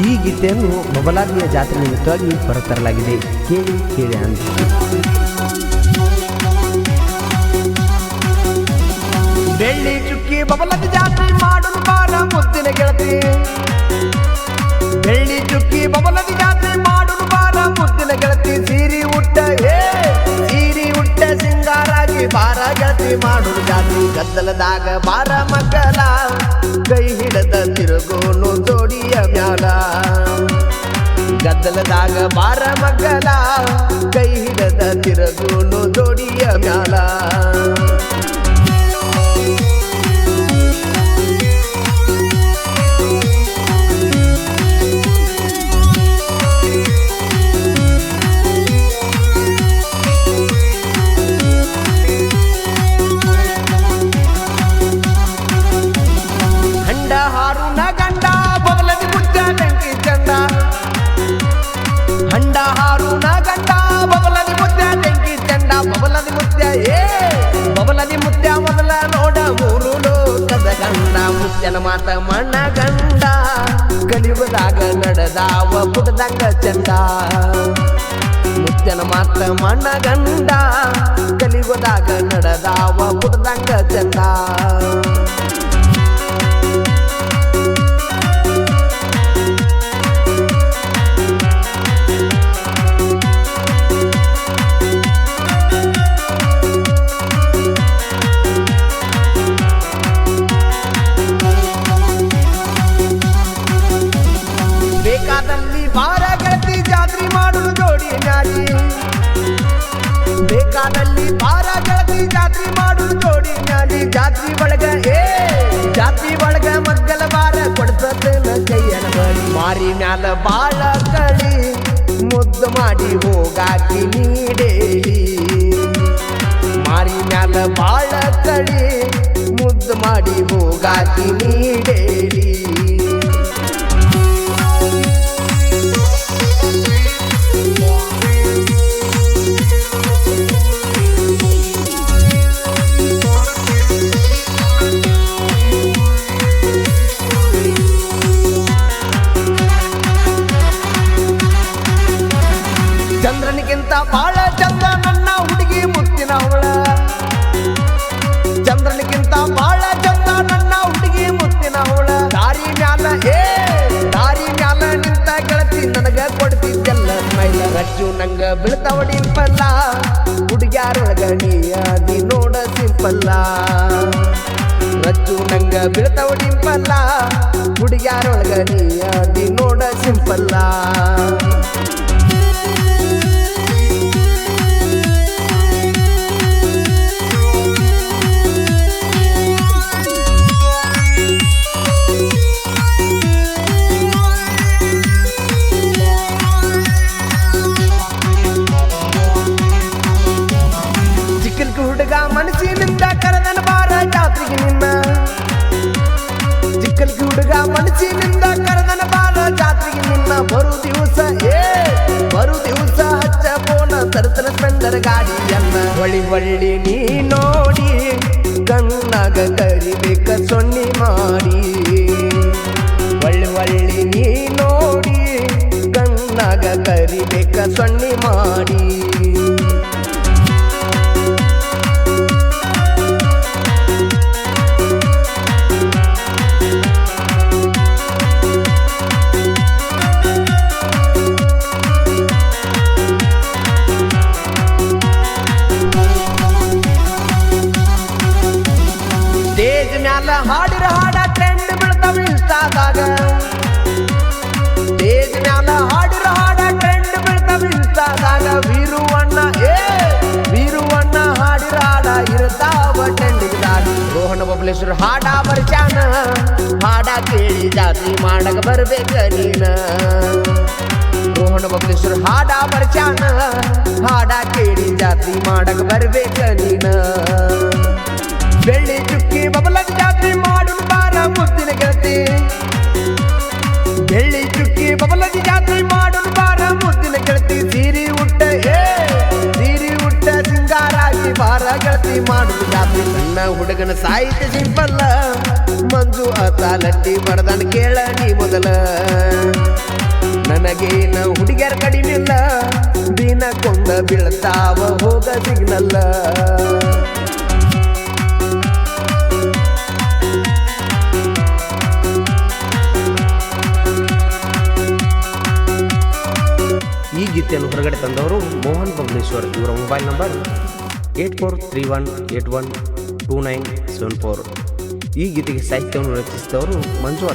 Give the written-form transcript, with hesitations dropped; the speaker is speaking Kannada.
ಈ ಗೀತೆಯನ್ನು ಬಬಲಾದಿಯ ಜಾತ್ರೆ ನಿಮಿತ್ತವಾಗಿ ಹೊರತರಲಾಗಿದೆ. ಕೇಳಿ ಕೇಳಿ ಅಂತ. ಬೆಳ್ಳಿ ಚುಕ್ಕಿ ಬಬಲಾದಿ ಜಾತ್ರೆ ಮಾಡೋಣ ಬಾರ ಮುದ್ದಿನ ಗೆಳತಿ. ಬೆಳ್ಳಿ ಚುಕ್ಕಿ ಬಬಲಾದಿ ಜಾತ್ರೆ ಮಾಡೋಣ ಬಾರ ಮುದ್ದಿನ ಗೆಳತಿ. ಸೀರಿ ಉಟ್ಟ ಸೀರಿ ಉಟ್ಟ ಸಿಂಗಾರಾಗಿ ಬಾರ ಗೆಳತಿ ಮಾಡೋಣ ಜಾತ್ರೆ. ಗದ್ದಲದಾಗ ಬಾರ ಮಗ್ಗಲ ಕೈ ಹಿಡದ ತಿರುಗೋನು ಜೋಡಿಯ ಮ್ಯಾಲ. ಗದ್ದಲದಾಗ ಬಾರ ಮಗ್ಗಲ ಕೈ ಹಿಡದ ತಿರುಗೋನು ಜೋಡಿಯ ಮ್ಯಾಲ. ಹಾರುನ ಗಂಡ ಬಬಲದಿ ಮುದ್ದ ಬೆಂಕಿ ಚಂದ. ಹಂಡ ಹಾರುನ ಗಂಡ ಬಬಲದಿ ಮುದ್ದ ಬೆಂಕಿ ಚಂದ. ಬಬಲದಿ ಮುದ್ದ ಬಬಲದಿ ಮುದ್ದ ಮೊದಲ ನೋಡ ಮೂರು ಲೋಕದ ಗಂಡ. ಮುದ್ದನ ಮಾತ ಮಣ್ಣ ಗಂಡ ಕಲಿಯುಗದಾಗ ನಡೆದಾವ ಪುಟದಂಗ ಚಂದ. ಮುದ್ದನ ಮಾತ ಮಣ್ಣ ಗಂಡ ಕಲಿಯುಗದಾಗ ನಡೆದಾವ ಪುಟದಂಗ ಚಂದ. ಬೇಕಾದಲ್ಲಿ ಬಾರ ಗೆಳತಿ ಜಾತ್ರೆ ಮಾಡೋಣ ಜೋಡಿ ನ್ಯಾಲಿ. ಬೇಕಾದಲ್ಲಿ ಬಾರ ಗೆಳತಿ ಜಾತ್ರೆ ಮಾಡೋಣ ಜೋಡಿ ನ್ಯಾಲಿ. ಜಾತ್ರೆ ಒಳಗ ಮಗ್ಗಲ ಬಾರ ಕೊಡ್ತನ ಕೈಯನ ಬಳಿ. ಮಾರಿ ಮ್ಯಾಲ ಬಾಳ ಕಳಿ ಮುದ್ದು ಮಾಡಿ ಹೋಗಾಕಿ ನೀಡೇಳಿ. ಮಾರಿ ಮ್ಯಾಲ ಬಾಳ ಕಳಿ ಮುದ್ದು ಮಾಡಿ ಹೋಗಾಕಿ ನೀಡೇಳಿ. ಚಂದ್ರನಿಗಿಂತ ಬಾಳ ಚಂದ ನನ್ನ ಹುಡುಗಿ ಮುತ್ತಿನ ಅವಳ. ಚಂದ್ರನಿಗಿಂತ ಬಾಳ ಚಂದ ನನ್ನ ಹುಡುಗಿ ಮುತ್ತಿನ ಅವಳ. ದಾರಿ ಮ್ಯಾಲ ನಿಂತ ಗೆಳತಿ ನನಗ ಕೊಡ್ತಿದ್ದೆಲ್ಲ ಸ್ಮೈಲ. ರಜ್ಜು ನಂಗ ಬೀಳ್ತಾವ ಡಿಂಪಲ್ಲ ಹುಡುಗ್ಯಾರೊಳಗ ನೀ ಅದಿ ನೋಡ ಸಿಂಪಲ್ಲ. ರಜ್ಜು ನಂಗ ಬೀಳ್ತಾವ ಡಿಂಪಲ್ಲ ಹುಡುಗ್ಯಾರೊಳಗ ನೀ ಅದಿ ನೋಡ ಸಿಂಪಲ್ಲ. ಹುಡುಗ ಮನಸ್ಸಿನಿಂದ ಕರೆದನ ಬಾರ ಜಾತ್ರೆಗೆ ನಿನ್ನ. ಚಿಕ್ಕಲ್ಕಿ ಹುಡುಗ ಮನಸ್ಸಿನಿಂದ ಕರೆದನ ಬಾರ ಜಾತ್ರೆಗೆ ನಿನ್ನ. ಬರು ದಿವಸ ಹಚ್ಚ ಪೋನ ತರ್ತನ ಸ್ಪೆಂಡರ್ ಗಾಡಿಯನ್ನ. ಹೊಳ್ಳಿ ನೀ ನೋಡಿ ಕಣ್ಣಾಗ ಕರಿಬೇಕ ಸೊನ್ನಿ ಮಾಡಿ. ಹೊಳ್ಳಿ ನೀ ನೋಡಿ ಕಣ್ಣಾಗ ಕರಿಬೇಕ ಸೊನ್ನಿ ಮಾಡಿ. ಸ್ಟೇಜ್ ಮ್ಯಾಲ ಹಾಡಿರ ಹಾಡ ಟ್ರೆಂಡ್ ಬೀಳ್ತಾವ ಇನ್ಸ್ಟಾದಾಗ. ಸ್ಟೇಜ್ ಮ್ಯಾಲ ಹಾಡಿರ ಹಾಡ ಟ್ರೆಂಡ್ ಬೀಳ್ತಾವ ಇನ್ಸ್ಟಾದಾಗ. ವೀರುವಣ್ಣ ಹಾಡಿರ ಹಾಡ ಇರ್ತಾವ ಟ್ರೆಂಡಿಗ್ದಾಗ. ರೋಹಣ ಬಬಲೇಶ್ವರ ಹಾಡ ಬರ್ಚಾನ ಹಾಡ ಕೇಳಿ ಜಾತ್ರೆ ಮಾಡಕ ಬರ್ಬೇಕ ನೀನ. ರೋಹಣ ಬಬಲೇಶ್ವರ ಹಾಡ ಬರ್ಚಾನ ಹಾಡ ಕೇಳಿ ಜಾತ್ರೆ ಮಾಡಕ ಬರ್ಬೇಕ ನೀನ. ಬೆಳ್ಳಿ ಚುಕ್ಕಿ ಬಬಲಾದಿ ಜಾತ್ರೆ ಮಾಡೋಣ ಬಾರ ಮುದ್ದಿನ ಗೆಳತಿ. ಬೆಳ್ಳಿ ಚುಕ್ಕಿ ಬಬಲಾದಿ ಜಾತ್ರೆ ಮಾಡೋಣ ಬಾರ ಮುದ್ದಿನ ಗೆಳತಿ. ಸೀರಿ ಉಟ್ಟ ಸಿಂಗಾರಾಗಿ ಬಾರ ಗೆಳತಿ ಮಾಡೋಣ ಜಾತ್ರೆ. ನನ್ನ ಹುಡುಗನ ಸಾಹಿತ್ಯ ಸಿಂಪಲ್ಲ ಮಂಜು ಅತ ಲಟ್ಟಿ ಬಡದನ್ ಕೇಳ ನೀ ಮೊದಲ ನನಗೇನ ಹುಡುಗ್ಯಾರ ಕಡಿಮಿಲ್ಲ ದಿನಕ್ಕೊಂದ ಬೀಳ್ತಾವ ಹೋಗ ಸಿಗ್ನಲ್ಲ ಈ ಗೀತೆಯನ್ನು ಹೊರಗಡೆ ತಂದವರು ಮೋಹನ್ ಬಬಲೇಶ್ವರ್. ಇವರ ಮೊಬೈಲ್ ನಂಬರ್ 8431812974. ಈ ಗೀತೆಗೆ ಸಾಹಿತ್ಯವನ್ನು ರಚಿಸಿದವರು ಮಂಜು